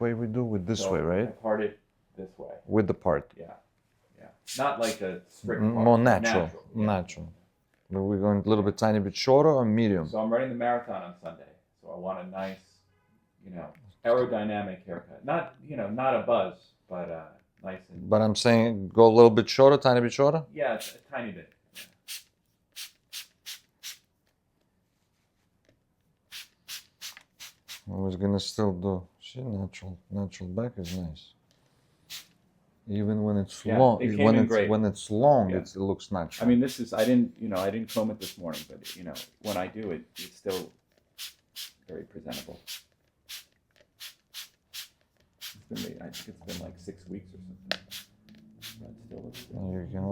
way we do? With this So way, right? I part it this way. With the part. Yeah, yeah. Not like a strict part. More natural. Yeah. Natural. But we're going a little bit tiny bit shorter or medium? So I'm running the marathon on Sunday. So I want a nice, aerodynamic haircut. Not, not a buzz, but nice and... But I'm saying go a little bit shorter, tiny bit shorter? Yeah, a tiny bit. I was gonna still do. See, natural back is nice. Even when it's long, when it's long, it looks natural. I mean, this is I didn't comb it this morning, but when I do it, it's still very presentable. I think it's been like 6 weeks or something. But it still looks good. You can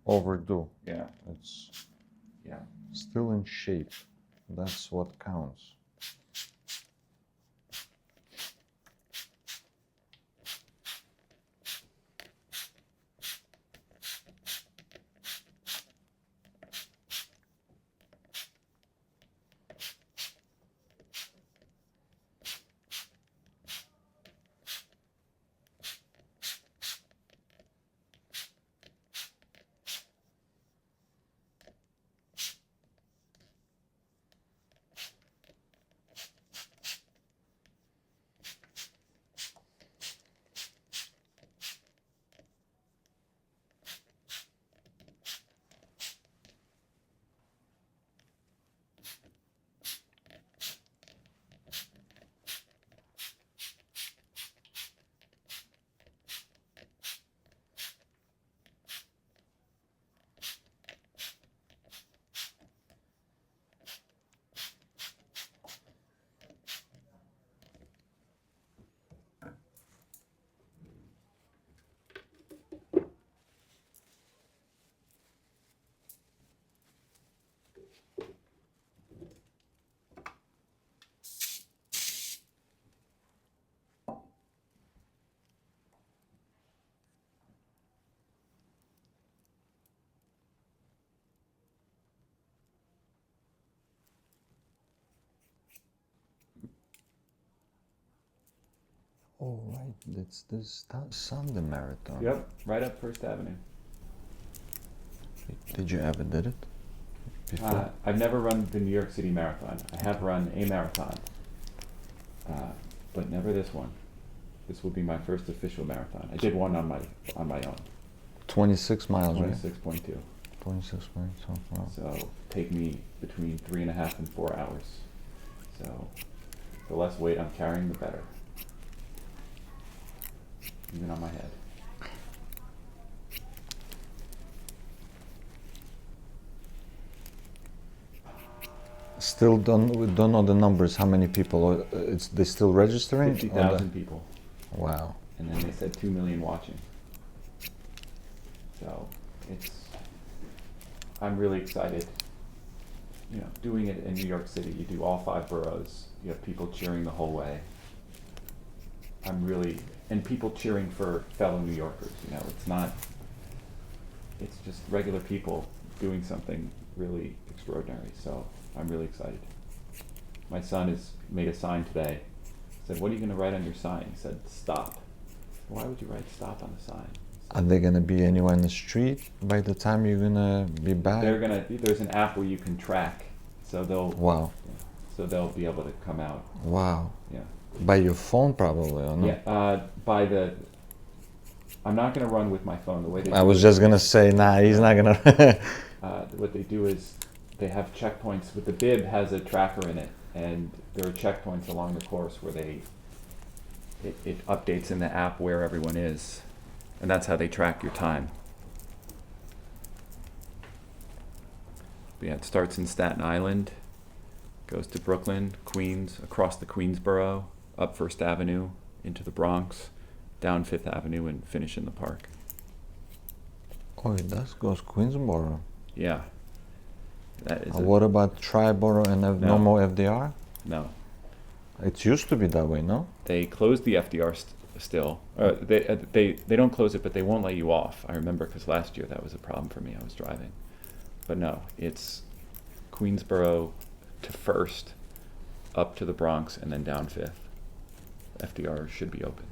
overdo. Yeah. It's still in shape. That's what counts. Oh, right. That's this Sunday marathon. Yep, right up First Avenue. Did you ever did it before? I've never run the New York City Marathon. I have run a marathon, but never this one. This will be my first official marathon. I did one on my own. 26 miles, 26.2. Right? 26 miles. Oh, wow. So take me between 3.5 and 4 hours. So the less weight I'm carrying, the better. Even on my head. Still we don't know the numbers. How many people? They still registering? 50,000 people. Wow. And then they said 2 million watching. So I'm really excited. Doing it in New York City, you do all 5 boroughs. You have people cheering the whole way. And people cheering for fellow New Yorkers. It's just regular people doing something really extraordinary. So I'm really excited. My son has made a sign today. I said, "What are you going to write on your sign?" He said, "Stop." Why would you write "stop" on the sign? Are they going to be anywhere in the street by the time you're going to be back? There's an app where you can track. So they'll... Wow. So they'll be able to come out. Wow. Yeah. By your phone probably, or no? Yeah, I'm not going to run with my phone. The way I was just going to say, nah, he's not going to. What they do is they have checkpoints. With the bib has a tracker in it, and there are checkpoints along the course where it updates in the app where everyone is, and that's how they track your time. But yeah, it starts in Staten Island, goes to Brooklyn, Queens, across the Queensboro, up First Avenue, into the Bronx, down Fifth Avenue, and finish in the park. Oh, it does goes Queensboro. Yeah. That is what about Triborough and no more FDR? No. It used to be that way, no? They closed the FDR still. They don't close it, but they won't let you off. I remember because last year that was a problem for me. I was driving. But no, it's Queensboro to First, up to the Bronx, and then down Fifth. FDR should be opened.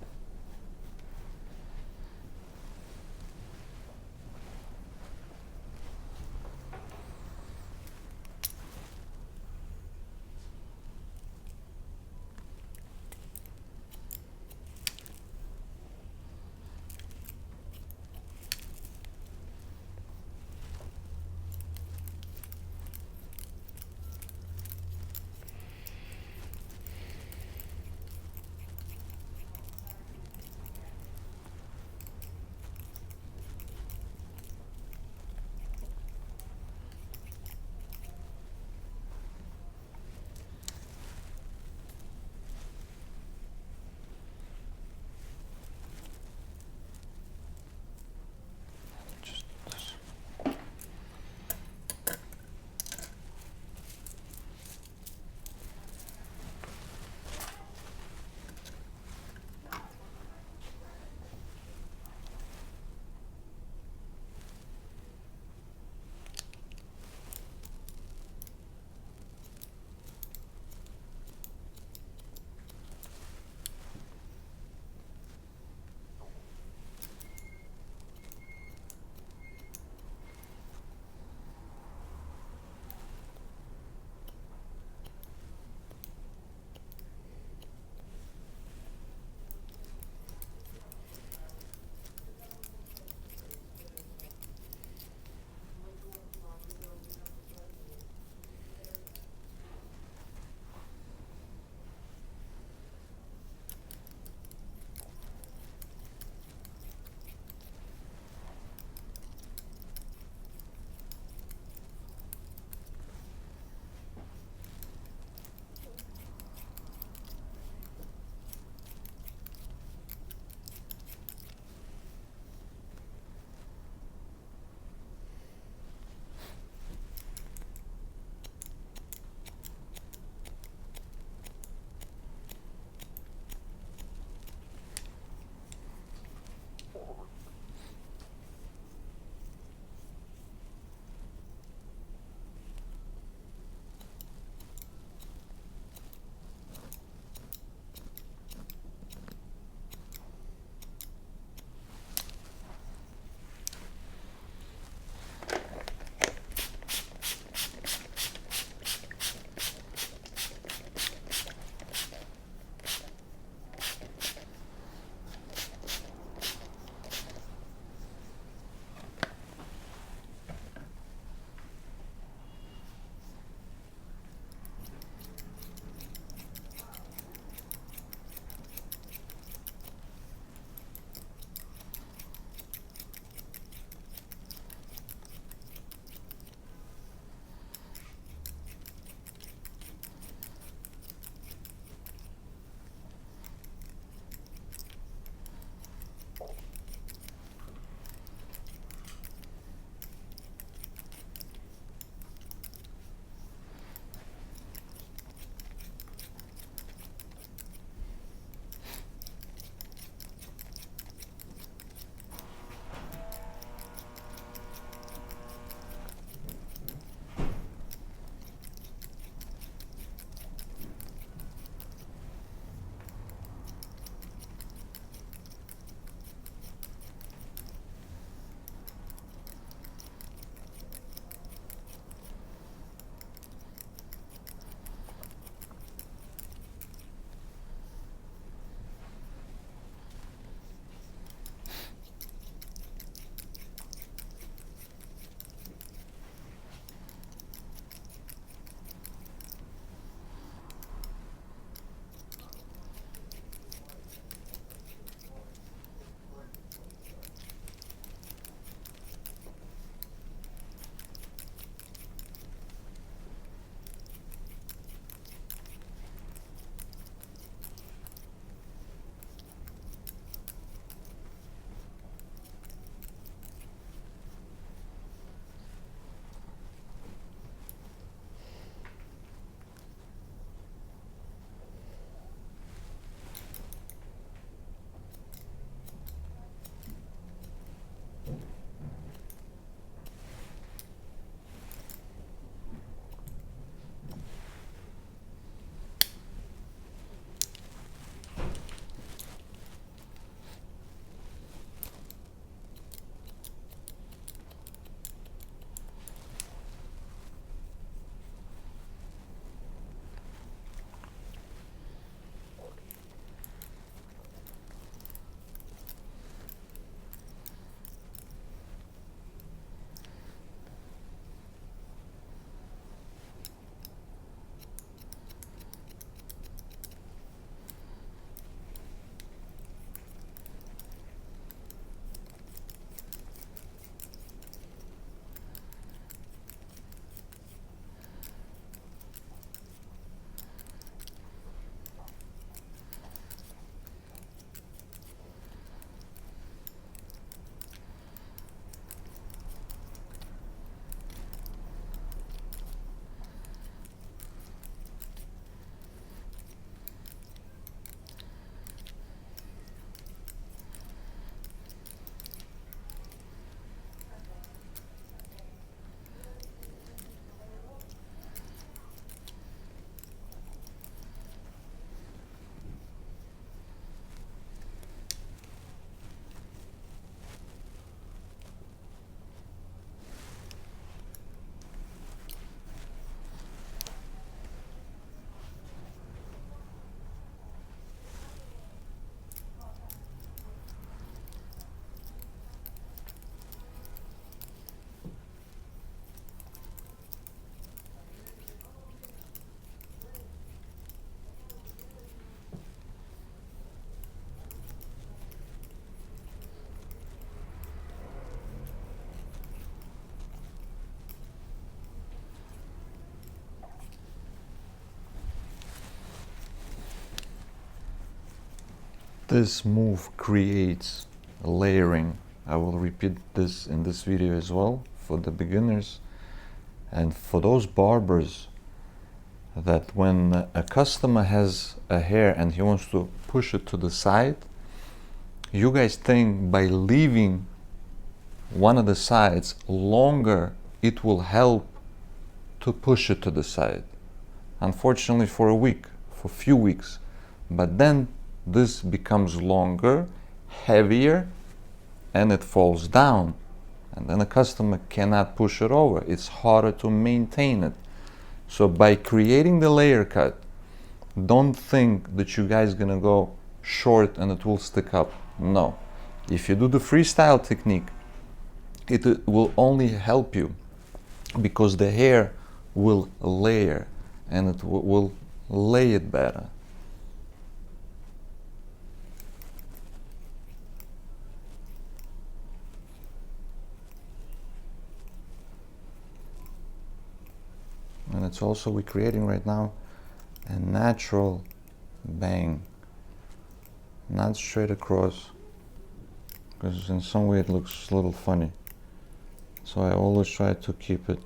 This move creates layering. I will repeat this in this video as well for the beginners and for those barbers that when a customer has a hair and he wants to push it to the side, you guys think by leaving one of the sides longer it will help to push it to the side. Unfortunately, for a week, for a few weeks, but then this becomes longer, heavier, and it falls down, and then the customer cannot push it over. It's harder to maintain it. So by creating the layer cut, don't think that you guys gonna go short and it will stick up. No. If you do the freestyle technique, it will only help you because the hair will layer and it will lay it better. And it's also, we're creating right now a natural bang, not straight across, because in some way it looks a little funny. So I always try to keep it,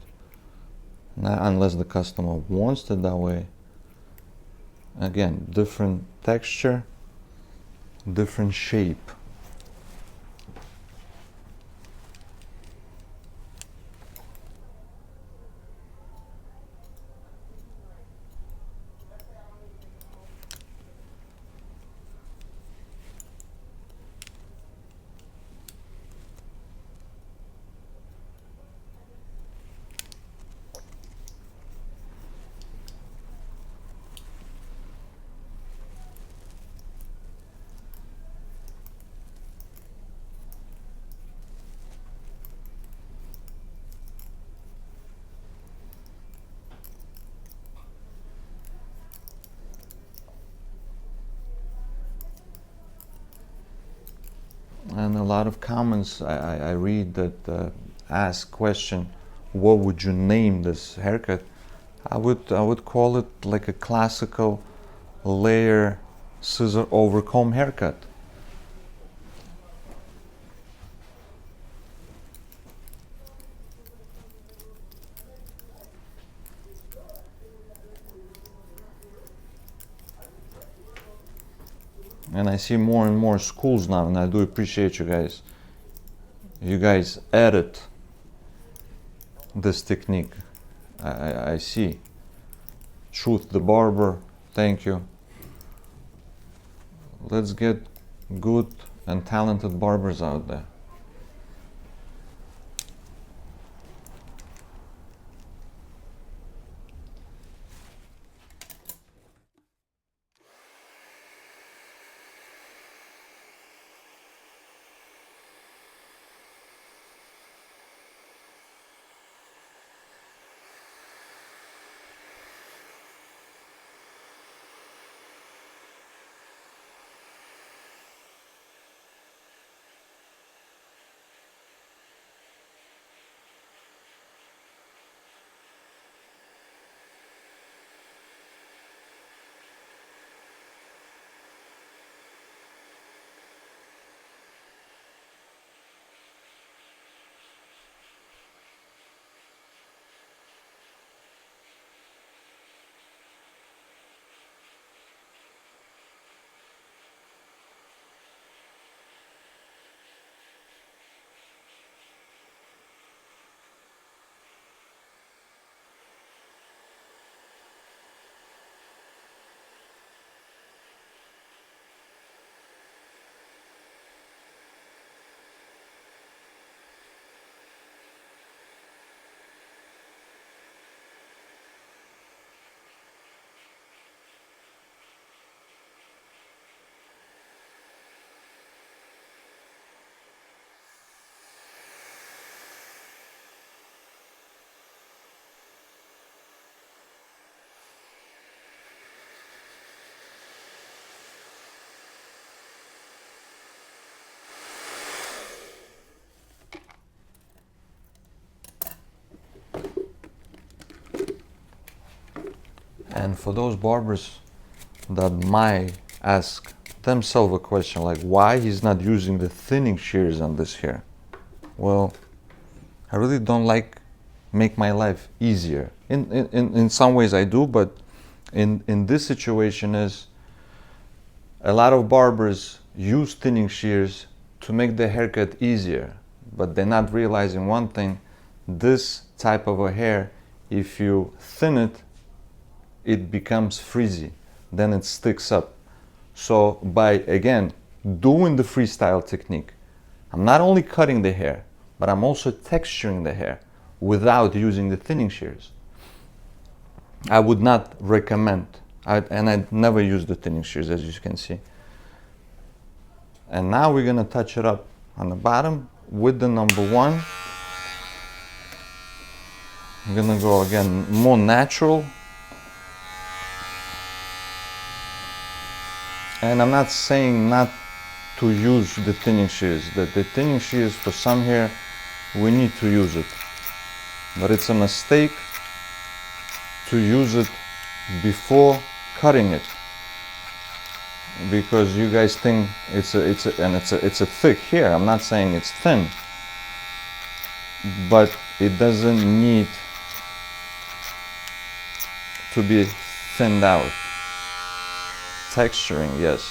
not unless the customer wants it that way. Again, different texture, different shape. And a lot of comments I read that ask question, what would you name this haircut? I would call it like a classical layer scissor over comb haircut. And I see more and more schools now, and I do appreciate you guys. You guys edit this technique. I see. Truth the Barber, thank you. Let's get good and talented barbers out there. And for those barbers that might ask themselves a question like, why he's not using the thinning shears on this hair? Well, I really don't like make my life easier. In some ways I do, but in this situation is a lot of barbers use thinning shears to make the haircut easier, but they're not realizing one thing: this type of a hair, if you thin it, it becomes frizzy, then it sticks up. So by, again, doing the freestyle technique, I'm not only cutting the hair, but I'm also texturing the hair without using the thinning shears. I would not recommend, and I never use the thinning shears, as you can see. And now we're gonna touch it up on the bottom with the number 1. I'm gonna go again more natural. And I'm not saying not to use the thinning shears. The thinning shears, for some hair, we need to use it. But it's a mistake to use it before cutting it, because you guys think it's a thick hair. I'm not saying it's thin, but it doesn't need to be thinned out. Texturing, yes.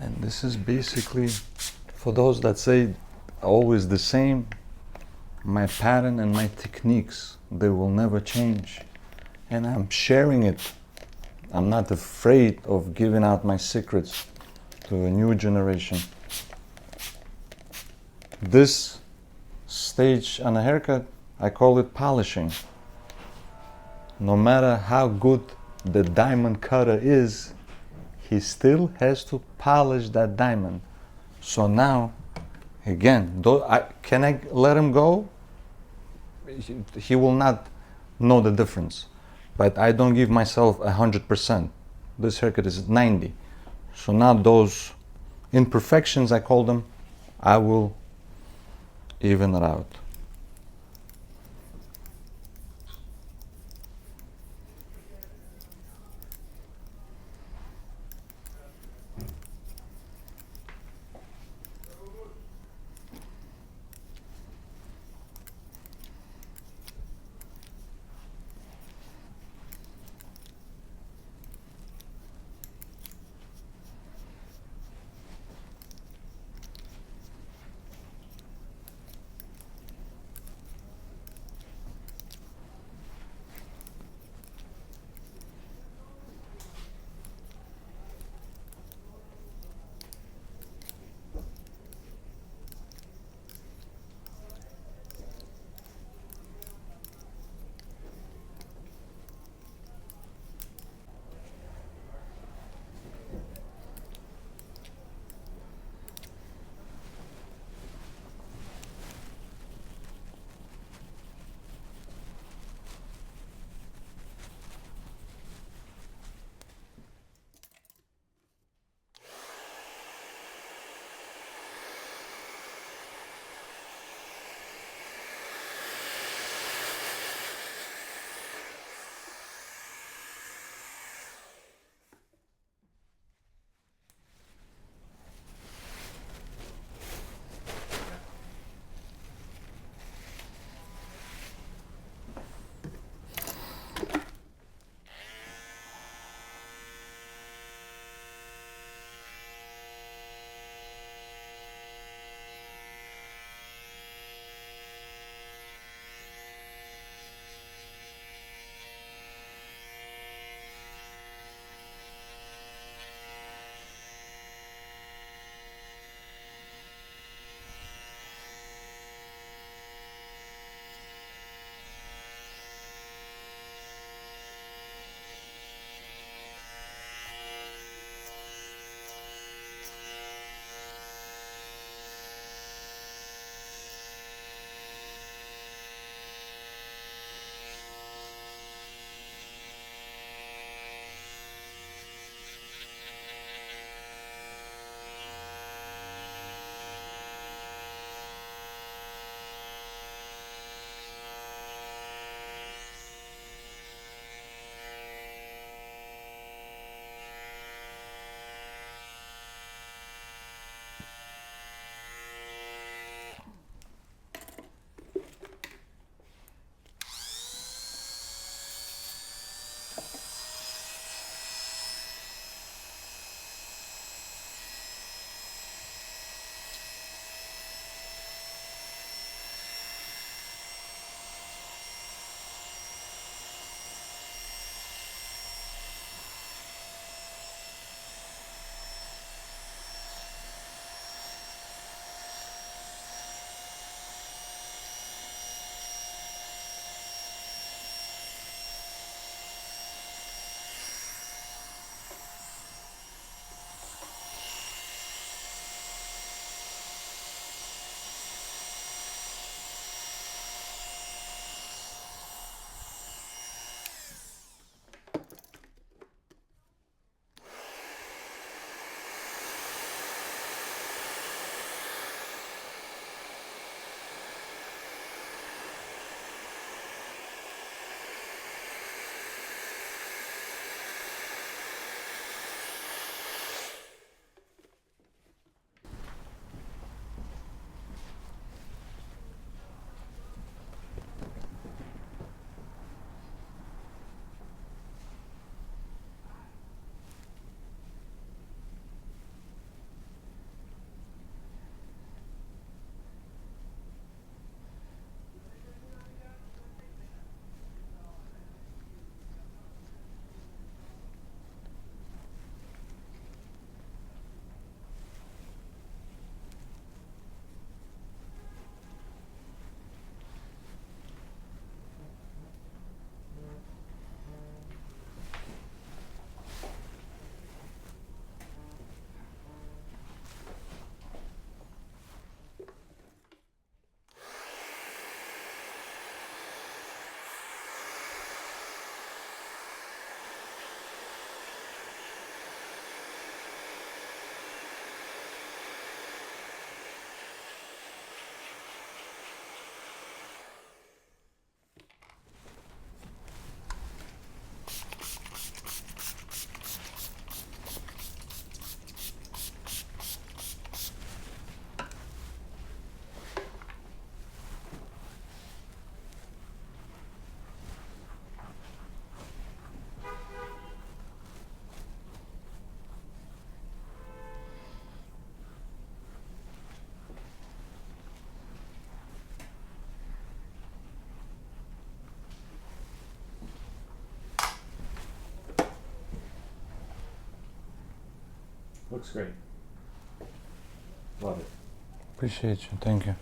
And this is basically, for those that say always the same, my pattern and my techniques, they will never change. And I'm sharing it. I'm not afraid of giving out my secrets to a new generation. This stage on a haircut, I call it polishing. No matter how good the diamond cutter is, he still has to polish that diamond. So now, again, can I let him go? He will not know the difference. But I don't give myself 100%. This haircut is 90. So now those imperfections, I call them, I will even it out. Looks great. Love it. Appreciate you. Thank you.